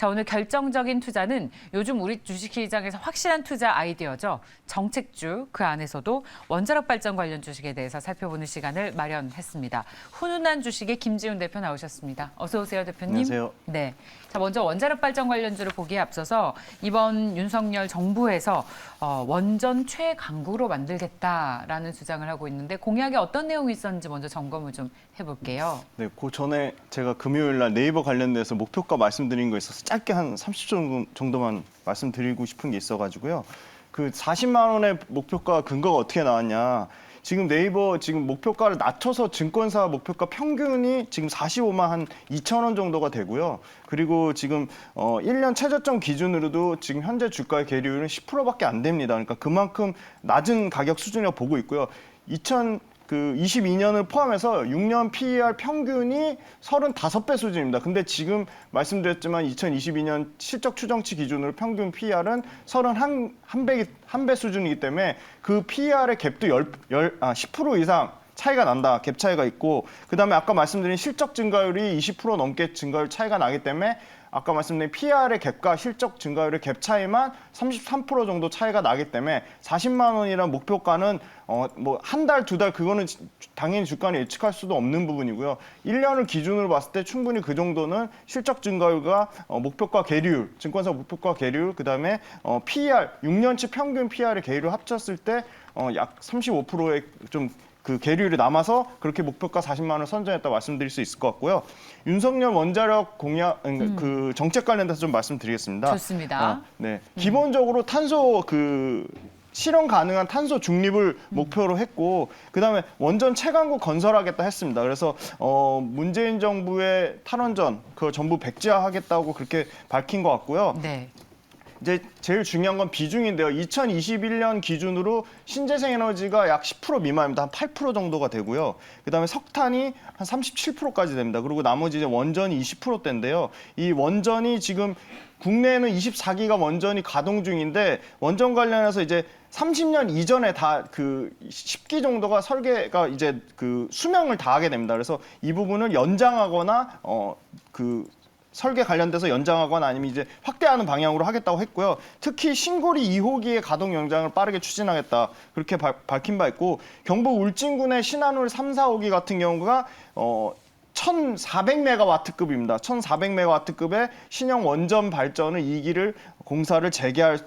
자, 오늘 결정적인 투자는 요즘 우리 주식시장에서 확실한 투자 아이디어죠. 정책주, 그 안에서도 원자력 발전 관련 주식에 대해서 살펴보는 시간을 마련했습니다. 훈훈한 주식의 김지훈 대표 나오셨습니다. 어서 오세요, 대표님. 안녕하세요. 네. 자, 먼저 원자력 발전 관련주를 보기에 앞서서 이번 윤석열 정부에서 원전 최강국으로 만들겠다라는 주장을 하고 있는데 공약에 어떤 내용이 있었는지 먼저 점검을 좀 해볼게요. 네, 그 전에 제가 금요일 날 네이버 관련돼서 목표가 말씀드린 거 있어서 짧게 한 30초 정도만 말씀드리고 싶은 게 있어가지고요. 그 40만 원의 목표가 근거가 어떻게 나왔냐. 지금 네이버 지금 목표가를 낮춰서 증권사 목표가 평균이 지금 45만 한 2천 원 정도가 되고요. 그리고 지금 1년 최저점 기준으로도 지금 현재 주가의 계류율은 10%밖에 안 됩니다. 그러니까 그만큼 낮은 가격 수준이라고 보고 있고요. 2022년을 포함해서 6년 PER 평균이 35배 수준입니다. 근데 지금 말씀드렸지만 2022년 실적 추정치 기준으로 평균 PER은 31배 수준이기 때문에 그 PER의 갭도 10% 이상 차이가 난다. 갭 차이가 있고 그다음에 아까 말씀드린 실적 증가율이 20% 넘게 증가율 차이가 나기 때문에 아까 말씀드린 PR의 갭과 실적 증가율의 갭 차이만 33% 정도 차이가 나기 때문에 40만 원이란 목표가는 뭐 한 달, 두 달 그거는 당연히 주가는 예측할 수도 없는 부분이고요. 1년을 기준으로 봤을 때 충분히 그 정도는 실적 증가율과 목표가 계류율, 증권사 목표가 계류율, 그다음에 PER, 6년치 평균 PER의 계류를 합쳤을 때 약 35%의 좀 그 계류율이 남아서 그렇게 목표가 40만 원을 선정했다 말씀드릴 수 있을 것 같고요. 윤석열 원자력 공약 그 정책 관련돼서 좀 말씀드리겠습니다. 좋습니다. 네, 기본적으로 탄소 실현 가능한 탄소 중립을 목표로 했고 그다음에 원전 채광국 건설하겠다 했습니다. 그래서 문재인 정부의 탈원전 그걸 전부 백지화하겠다고 그렇게 밝힌 것 같고요. 네. 이제 제일 중요한 건 비중인데요. 2021년 기준으로 신재생 에너지가 약 10% 미만입니다. 한 8% 정도가 되고요. 그다음에 석탄이 한 37%까지 됩니다. 그리고 나머지 이제 원전이 20%대인데요. 이 원전이 지금 국내에는 24기가 원전이 가동 중인데 원전 관련해서 이제 30년 이전에 다 그 10기 정도가 설계가 이제 그 수명을 다하게 됩니다. 그래서 이 부분을 연장하거나 설계 관련돼서 연장하거나 아니면 이제 확대하는 방향으로 하겠다고 했고요. 특히 신고리 2호기의 가동 연장을 빠르게 추진하겠다. 그렇게 밝힌 바 있고 경북 울진군의 신한울 3, 4호기 같은 경우가 1,400메가와트급입니다. 1,400메가와트급의 신형 원전 발전을 2기를 공사를 재개할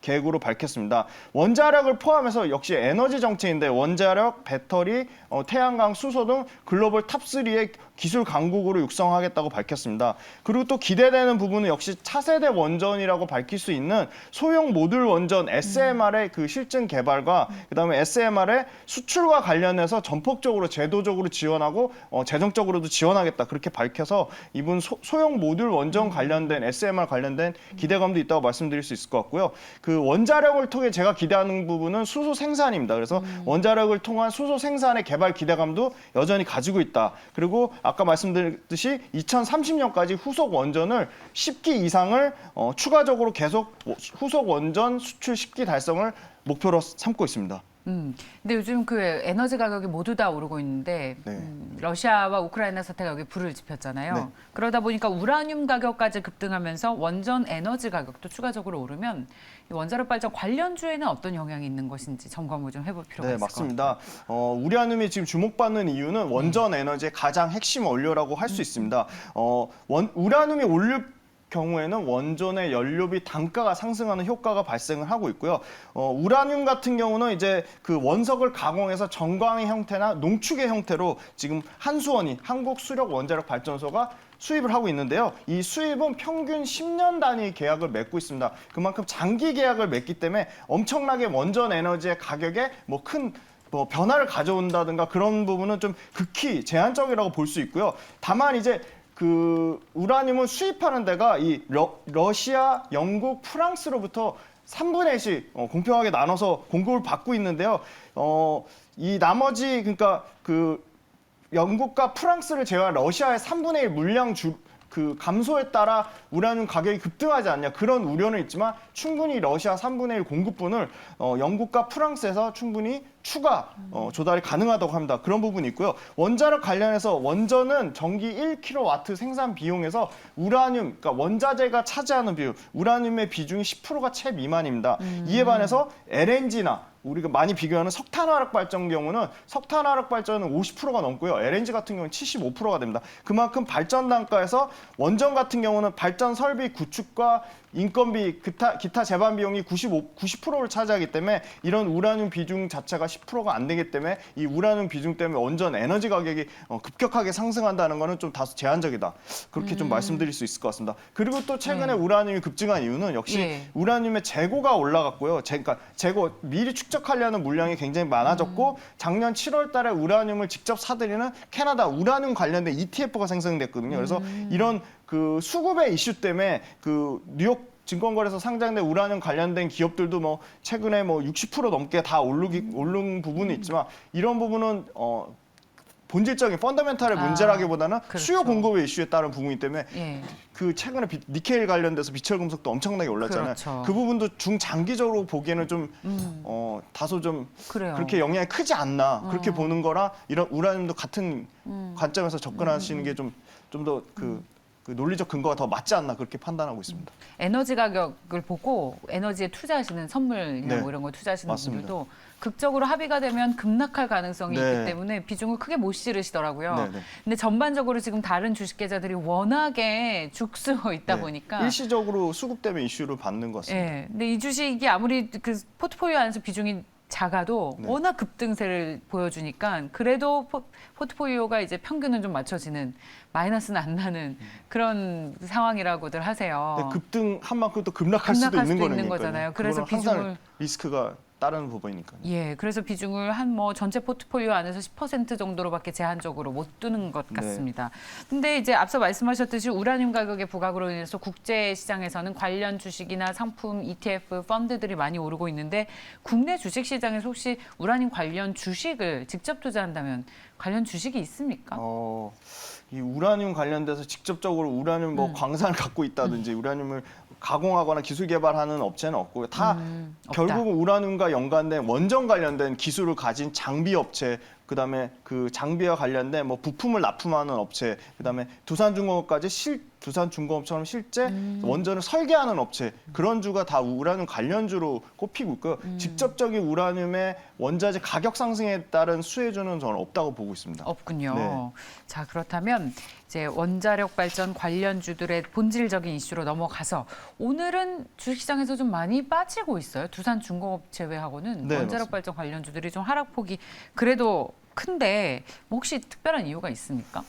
계획으로 밝혔습니다. 원자력을 포함해서 역시 에너지 정책인데 원자력, 배터리, 태양광, 수소 등 글로벌 탑3의 기술 강국으로 육성하겠다고 밝혔습니다. 그리고 또 기대되는 부분은 역시 차세대 원전이라고 밝힐 수 있는 소형 모듈 원전 SMR의 그 실증 개발과 그다음에 SMR의 수출과 관련해서 전폭적으로 제도적으로 지원하고 재정적으로도 지원하겠다 그렇게 밝혀서 이분 소형 모듈 원전 관련된 SMR 관련된 기대감도 있다고 말씀드릴 수 있을 것 같고요. 그 원자력을 통해 제가 기대하는 부분은 수소 생산입니다. 그래서 원자력을 통한 수소 생산의 개발 기대감도 여전히 가지고 있다. 그리고 아까 말씀드렸듯이 2030년까지 후속 원전을 10기 이상을 추가적으로 계속 후속 원전 수출 10기 달성을 목표로 삼고 있습니다. 근데 요즘 그 에너지 가격이 모두 다 오르고 있는데 네. 러시아와 우크라이나 사태가 여기 불을 지폈잖아요. 네. 그러다 보니까 우라늄 가격까지 급등하면서 원전 에너지 가격도 추가적으로 오르면 이 원자력 발전 관련주에는 어떤 영향이 있는 것인지 점검을 좀 해볼 필요가 있을 것 같아요. 맞습니다. 우라늄이 지금 주목받는 이유는 원전 에너지의 가장 핵심 원료라고 할 수 있습니다. 우라늄이 오를 경우에는 원전의 연료비 단가가 상승하는 효과가 발생을 하고 있고요. 우라늄 같은 경우는 이제 그 원석을 가공해서 전광의 형태나 농축의 형태로 지금 한수원이 한국수력원자력발전소가 수입을 하고 있는데요. 이 수입은 평균 10년 단위 계약을 맺고 있습니다. 그만큼 장기 계약을 맺기 때문에 엄청나게 원전 에너지의 가격에 큰 변화를 가져온다든가 그런 부분은 좀 극히 제한적이라고 볼 수 있고요. 다만 이제 그 우라늄을 수입하는 데가 이 러시아, 영국, 프랑스로부터 3분의 1씩 공평하게 나눠서 공급을 받고 있는데요. 이 나머지 그러니까 그 영국과 프랑스를 제외한 러시아의 3분의 1 물량 그 감소에 따라 우라늄 가격이 급등하지 않냐 그런 우려는 있지만 충분히 러시아 3분의 1 공급분을 영국과 프랑스에서 충분히 추가 조달이 가능하다고 합니다. 그런 부분이 있고요. 원자력 관련해서 원전은 전기 1kW 생산 비용에서 우라늄, 그러니까 원자재가 차지하는 비율, 우라늄의 비중이 10%가 채 미만입니다. 이에 반해서 LNG나 우리가 많이 비교하는 석탄화력 발전 경우는 석탄화력 발전은 50%가 넘고요. LNG 같은 경우는 75%가 됩니다. 그만큼 발전 단가에서 원전 같은 경우는 발전 설비 구축과 인건비, 기타 제반 비용이 90%를 차지하기 때문에 이런 우라늄 비중 자체가 10%가 안 되기 때문에 이 우라늄 비중 때문에 원전 에너지 가격이 급격하게 상승한다는 것은 좀 다소 제한적이다. 그렇게 좀 말씀드릴 수 있을 것 같습니다. 그리고 또 최근에 우라늄이 급증한 이유는 역시 예. 우라늄의 재고가 올라갔고요. 그러니까 재고 미리 축적하려는 물량이 굉장히 많아졌고 작년 7월 달에 우라늄을 직접 사들이는 캐나다 우라늄 관련된 ETF가 생성됐거든요. 그래서 이런 그 수급의 이슈 때문에 그 뉴욕 증권거래소 상장된 우라늄 관련된 기업들도 뭐 최근에 뭐 60% 넘게 다 오른 부분이 있지만 이런 부분은 본질적인 펀더멘탈의 문제라기보다는 그렇죠. 수요 공급의 이슈에 따른 부분이기 때문에 예. 그 최근에 니켈 관련돼서 비철 금속도 엄청나게 올랐잖아요. 그렇죠. 그 부분도 중장기적으로 보기에는 좀 다소 좀 그래요. 그렇게 영향이 크지 않나 그렇게 보는 거라 이런 우라늄도 같은 관점에서 접근하시는 게 좀 더 그 논리적 근거가 더 맞지 않나 그렇게 판단하고 있습니다. 에너지 가격을 보고 에너지에 투자하시는 선물이나 네. 뭐 이런 거 투자하시는 맞습니다. 분들도 극적으로 합의가 되면 급락할 가능성이 네. 있기 때문에 비중을 크게 못 실으시더라고요. 네, 네. 근데 전반적으로 지금 다른 주식 계좌들이 워낙에 죽쓰고 있다 네. 보니까 일시적으로 수급 때문에 이슈를 받는 것 같습니다. 예. 근데 이 주식이 아무리 그 포트폴리오 안에서 비중이 작아도 네. 워낙 급등세를 보여주니까 그래도 포트폴리오가 이제 평균은 좀 맞춰지는 마이너스는 안 나는 그런 상황이라고들 하세요. 근데 급등한 만큼 또 급락할 수도 급락할 있는 수도 있는 거니까요. 거잖아요. 그래서 그거는 항상 비중을- 리스크가 따르는 부분이니까요. 예, 그래서 비중을 한 뭐 전체 포트폴리오 안에서 10% 정도로밖에 제한적으로 못 두는 것 네. 같습니다. 근데 이제 앞서 말씀하셨듯이 우라늄 가격의 부각으로 인해서 국제 시장에서는 관련 주식이나 상품, ETF, 펀드들이 많이 오르고 있는데 국내 주식 시장에서 혹시 우라늄 관련 주식을 직접 투자한다면 관련 주식이 있습니까? 이 우라늄 관련돼서 직접적으로 우라늄 뭐 광산을 갖고 있다든지 우라늄을 가공하거나 기술 개발하는 업체는 없고 다 없다. 결국은 우라늄과 연관된 원전 관련된 기술을 가진 장비 업체, 그다음에 그 장비와 관련된 뭐 부품을 납품하는 업체, 그다음에 두산중공업까지 두산중공업처럼 실제 원전을 설계하는 업체 그런 주가 다 우라늄 관련주로 꼽히고 있고요. 직접적인 우라늄의 원자재 가격 상승에 따른 수혜주는 저는 없다고 보고 있습니다. 없군요. 네. 자, 그렇다면 이제 원자력 발전 관련주들의 본질적인 이슈로 넘어가서 오늘은 주식시장에서 좀 많이 빠지고 있어요. 두산중공업 제외하고는 네, 원자력 맞습니다. 발전 관련주들이 좀 하락폭이 그래도 큰데 뭐 혹시 특별한 이유가 있습니까?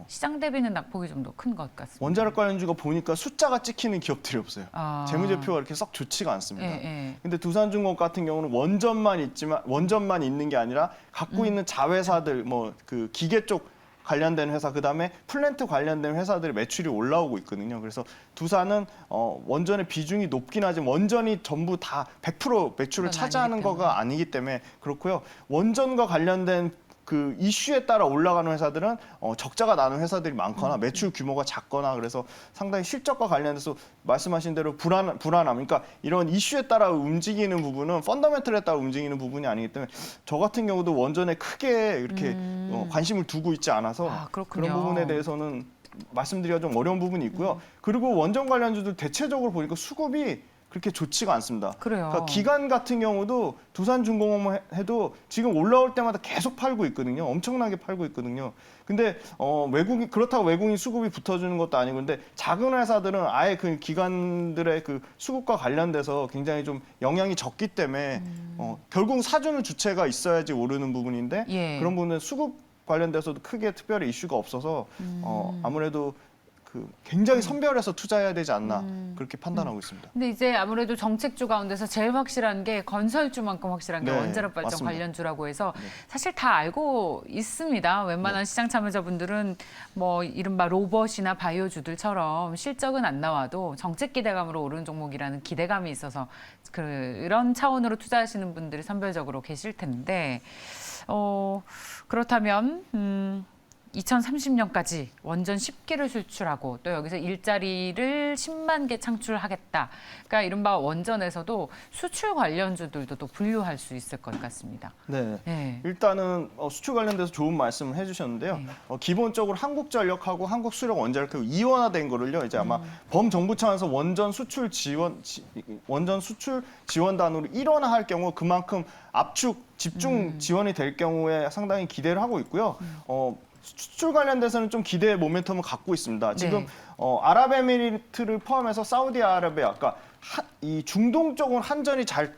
시장 대비는 낙폭이 좀 더 큰 것 같습니다. 원자력 관련주가 보니까 숫자가 찍히는 기업들이 없어요. 아. 재무제표가 이렇게 썩 좋지가 않습니다. 예, 예. 근데 두산중공업 같은 경우는 원전만 있는 게 아니라 갖고 있는 자회사들 뭐 그 기계 쪽 관련된 회사 그다음에 플랜트 관련된 회사들의 매출이 올라오고 있거든요. 그래서 두산은 원전의 비중이 높긴 하지만 원전이 전부 다 100% 매출을 그건 차지하는 아니기 거가 아니기 때문에 그렇고요. 원전과 관련된 그 이슈에 따라 올라가는 회사들은 적자가 나는 회사들이 많거나 매출 규모가 작거나 그래서 상당히 실적과 관련해서 말씀하신 대로 불안함 그러니까 이런 이슈에 따라 움직이는 부분은 펀더멘털에 따라 움직이는 부분이 아니기 때문에 저 같은 경우도 원전에 크게 이렇게 관심을 두고 있지 않아서 아, 그렇군요. 그런 부분에 대해서는 말씀드리기가 좀 어려운 부분이 있고요. 그리고 원전 관련주들 대체적으로 보니까 수급이 그렇게 좋지가 않습니다. 그래요. 그러니까 기관 같은 경우도 두산중공업 해도 지금 올라올 때마다 계속 팔고 있거든요. 엄청나게 팔고 있거든요. 근데 그렇다고 외국인 수급이 붙어주는 것도 아니고 근데 작은 회사들은 아예 그 기관들의 그 수급과 관련돼서 굉장히 좀 영향이 적기 때문에 결국 사주는 주체가 있어야지 오르는 부분인데 예. 그런 부분은 수급 관련돼서도 크게 특별히 이슈가 없어서 아무래도 그 굉장히 선별해서 투자해야 되지 않나 그렇게 판단하고 있습니다. 근데 이제 아무래도 정책주 가운데서 제일 확실한 게 건설주만큼 확실한 게 네, 원자력 발전 맞습니다. 관련주라고 해서 사실 다 알고 있습니다. 웬만한 시장 참여자분들은 뭐 이른바 로봇이나 바이오주들처럼 실적은 안 나와도 정책 기대감으로 오르는 종목이라는 기대감이 있어서 그런 차원으로 투자하시는 분들이 선별적으로 계실 텐데 그렇다면 2030년까지 원전 10기를 수출하고 또 여기서 일자리를 10만 개 창출하겠다. 그러니까 이른바 원전에서도 수출 관련주들도 또 분류할 수 있을 것 같습니다. 네. 네. 일단은 수출 관련돼서 좋은 말씀을 해주셨는데요. 네. 기본적으로 한국전력하고 한국수력원자력 이원화된 거를요. 이제 아마 범정부 차원에서 원전 수출 지원단으로 일원화할 경우 그만큼 압축 집중 지원이 될 경우에 상당히 기대를 하고 있고요. 수출 관련돼서는 좀 기대의 모멘텀을 갖고 있습니다. 지금 네. 아랍에미리트를 포함해서 사우디아라비아, 아까 이 중동 쪽은 한전이 잘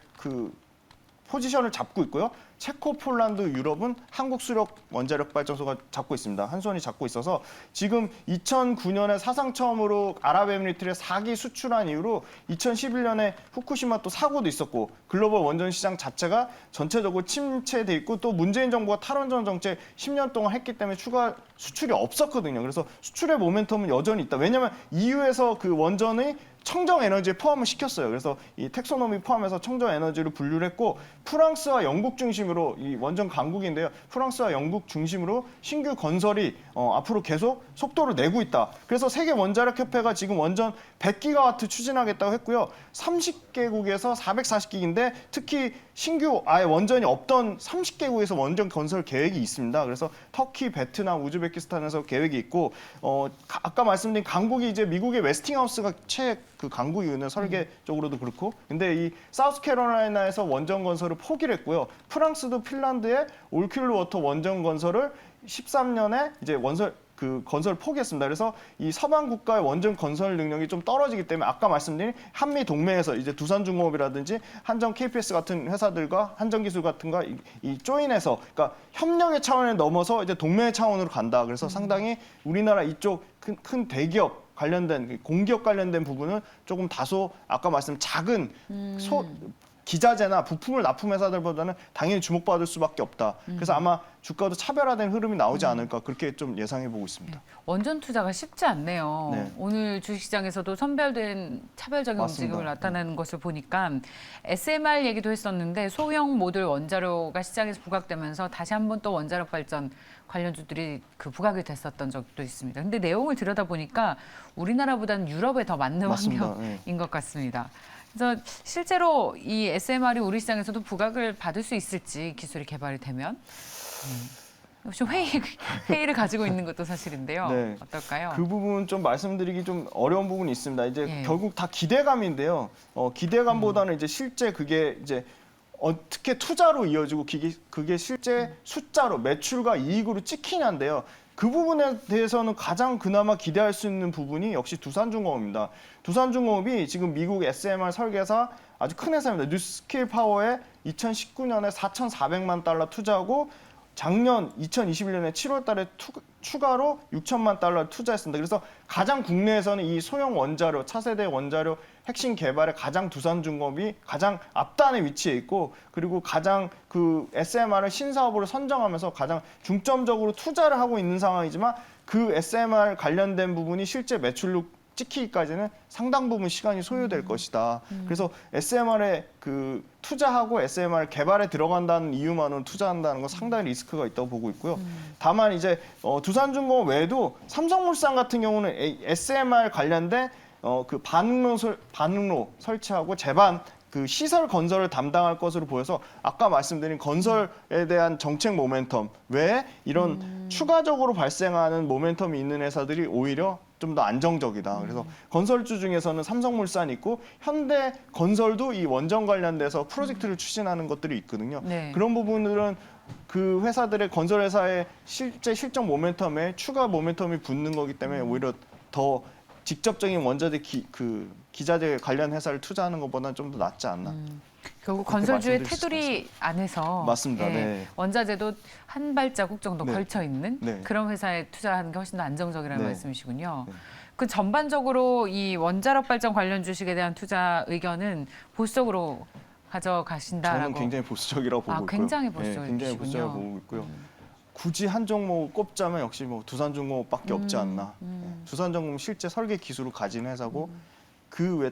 포지션을 잡고 있고요. 체코, 폴란드, 유럽은 한국 수력 원자력 발전소가 잡고 있습니다. 한손이 잡고 있어서 지금 2009년에 사상 처음으로 아랍에미리트에 4기 수출한 이후로 2011년에 후쿠시마 또 사고도 있었고 글로벌 원전 시장 자체가 전체적으로 침체돼 있고 또 문재인 정부가 탈원전 정책 10년 동안 했기 때문에 추가 수출이 없었거든요. 그래서 수출의 모멘텀은 여전히 있다. 왜냐하면 EU에서 그 원전의 청정 에너지에 포함을 시켰어요. 그래서 이 텍소노미 포함해서 청정 에너지를 분류를 했고 프랑스와 영국 중심으로 이 원전 강국인데요. 프랑스와 영국 중심으로 신규 건설이 앞으로 계속 속도를 내고 있다. 그래서 세계 원자력 협회가 지금 원전 100기가와트 추진하겠다고 했고요. 30개국에서 440기인데 특히 신규 아예 원전이 없던 30개국에서 원전 건설 계획이 있습니다. 그래서 터키, 베트남, 우즈베키스탄에서 계획이 있고 아까 말씀드린 강국이 이제 미국의 웨스팅하우스가 그 강국이거든요. 설계적으로도 그렇고. 근데 이 사우스캐롤라이나에서 원전 건설을 포기를 했고요. 프랑스도 핀란드의 올킬루워터 원전 건설을 13년에 이제 건설 포기했습니다. 그래서 이 서방 국가의 원전 건설 능력이 좀 떨어지기 때문에 아까 말씀드린 한미 동맹에서 이제 두산중공업이라든지 한전 KPS 같은 회사들과 한전기술 같은 거 이 조인해서 그러니까 협력의 차원을 넘어서 이제 동맹의 차원으로 간다. 그래서 상당히 우리나라 이쪽 큰 대기업 관련된 공기업 관련된 부분은 조금 다소 아까 말씀 작은 기자재나 부품을 납품 회사들보다는 당연히 주목받을 수밖에 없다. 그래서 아마 주가도 차별화된 흐름이 나오지 않을까 그렇게 좀 예상해 보고 있습니다. 원전 투자가 쉽지 않네요. 네. 오늘 주식시장에서도 선별된 차별적인 맞습니다. 움직임을 나타내는 것을 보니까 SMR 얘기도 했었는데 소형 모듈 원자로가 시장에서 부각되면서 다시 한번 또 원자력 발전 관련주들이 그 부각이 됐었던 적도 있습니다. 근데 내용을 들여다보니까 우리나라보다는 유럽에 더 맞는 맞습니다. 환경인 것 같습니다. 그래서 실제로 이 SMR이 우리 시장에서도 부각을 받을 수 있을지 기술이 개발이 되면 역시 회의를 가지고 있는 것도 사실인데요. 네. 어떨까요? 그 부분 좀 말씀드리기 좀 어려운 부분이 있습니다. 이제 예. 결국 다 기대감인데요. 기대감보다는 이제 실제 그게 이제 어떻게 투자로 이어지고 그게 실제 숫자로 매출과 이익으로 찍히냐인데요. 그 부분에 대해서는 가장 그나마 기대할 수 있는 부분이 역시 두산중공업입니다. 두산중공업이 지금 미국 SMR 설계사 아주 큰 회사입니다. 뉴스케일 파워에 2019년에 4,400만 달러 투자하고 작년 2021년에 7월 달에 추가로 6천만 달러를 투자했습니다. 그래서 가장 국내에서는 이 소형 원자료, 차세대 원자료 핵심 개발에 가장 두산중공업이 가장 앞단에 위치해 있고 그리고 가장 그 SMR을 신사업으로 선정하면서 가장 중점적으로 투자를 하고 있는 상황이지만 그 SMR 관련된 부분이 실제 매출로 찍히기까지는 상당 부분 시간이 소요될 것이다. 그래서 SMR에 그 투자하고 SMR 개발에 들어간다는 이유만으로 투자한다는 건 상당히 리스크가 있다고 보고 있고요. 다만 이제 두산중공업 외에도 삼성물산 같은 경우는 SMR 관련된 그 반응로 설치하고 제반 그 시설 건설을 담당할 것으로 보여서 아까 말씀드린 건설에 대한 정책 모멘텀 외에 이런 추가적으로 발생하는 모멘텀이 있는 회사들이 오히려 좀 더 안정적이다. 그래서 건설주 중에서는 삼성물산이 있고 현대건설도 이 원전 관련돼서 프로젝트를 추진하는 것들이 있거든요. 네. 그런 부분들은 그 회사들의 건설 회사의 실제 실적 모멘텀에 추가 모멘텀이 붙는 거기 때문에 오히려 더 직접적인 원자재 기자재 관련 회사를 투자하는 것보다는 좀 더 낫지 않나. 결국 그렇게 건설주의 말씀드릴 수 테두리 안에서 맞습니다. 네. 원자재도 한 발자국 정도 네. 걸쳐 있는 네. 그런 회사에 투자하는 게 훨씬 더 안정적이라는 네. 말씀이시군요. 네. 그 전반적으로 이 원자력 발전 관련 주식에 대한 투자 의견은 보수적으로 가져가신다라고. 저는 굉장히 보수적이라고 보고 있고요. 굉장히 보수적이시군요. 굉장히 보수적이라고 보고 있고요. 굳이 한 종목을 꼽자면 역시 뭐 두산중공업밖에 없지 않나. 두산중공업 실제 설계 기술을 가진 회사고 그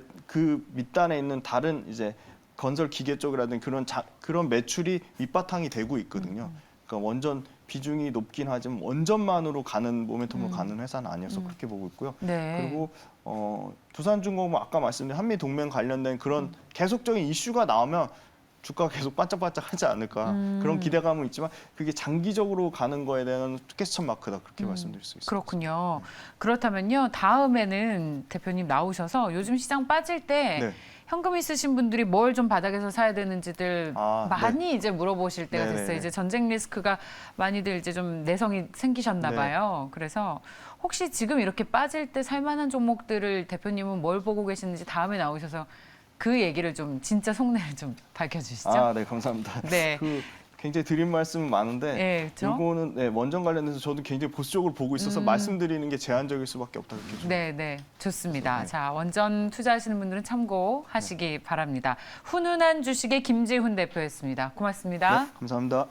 밑단에 있는 다른 이제 건설 기계 쪽이라든지 그런 매출이 밑바탕이 되고 있거든요. 그러니까 원전 비중이 높긴 하지만 원전만으로 가는 모멘텀으로 가는 회사는 아니어서 그렇게 보고 있고요. 네. 그리고 두산중공업 아까 말씀드린 한미 동맹 관련된 그런 계속적인 이슈가 나오면 주가가 계속 반짝반짝 하지 않을까 그런 기대감은 있지만 그게 장기적으로 가는 거에 대한 퀘스천 마크다 그렇게 말씀드릴 수 있습니다. 그렇군요. 그렇다면요. 다음에는 대표님 나오셔서 요즘 시장 빠질 때 네. 현금 있으신 분들이 뭘 좀 바닥에서 사야 되는지들 아, 많이 이제 물어보실 때가 네네네. 됐어요. 이제 전쟁 리스크가 많이들 이제 좀 내성이 생기셨나 네. 봐요. 그래서 혹시 지금 이렇게 빠질 때 살만한 종목들을 대표님은 뭘 보고 계시는지 다음에 나오셔서 그 얘기를 좀 진짜 속내를 좀 밝혀주시죠. 아, 네, 감사합니다. 네. 그 굉장히 드린 말씀은 많은데 네, 그렇죠? 이거는 네, 원전 관련해서 저도 굉장히 보수적으로 보고 있어서 말씀드리는 게 제한적일 수밖에 없다 그렇게 좀. 네, 네, 좋습니다. 네. 자, 원전 투자하시는 분들은 참고하시기 바랍니다. 훈훈한 주식의 김지훈 대표였습니다. 고맙습니다. 네, 감사합니다.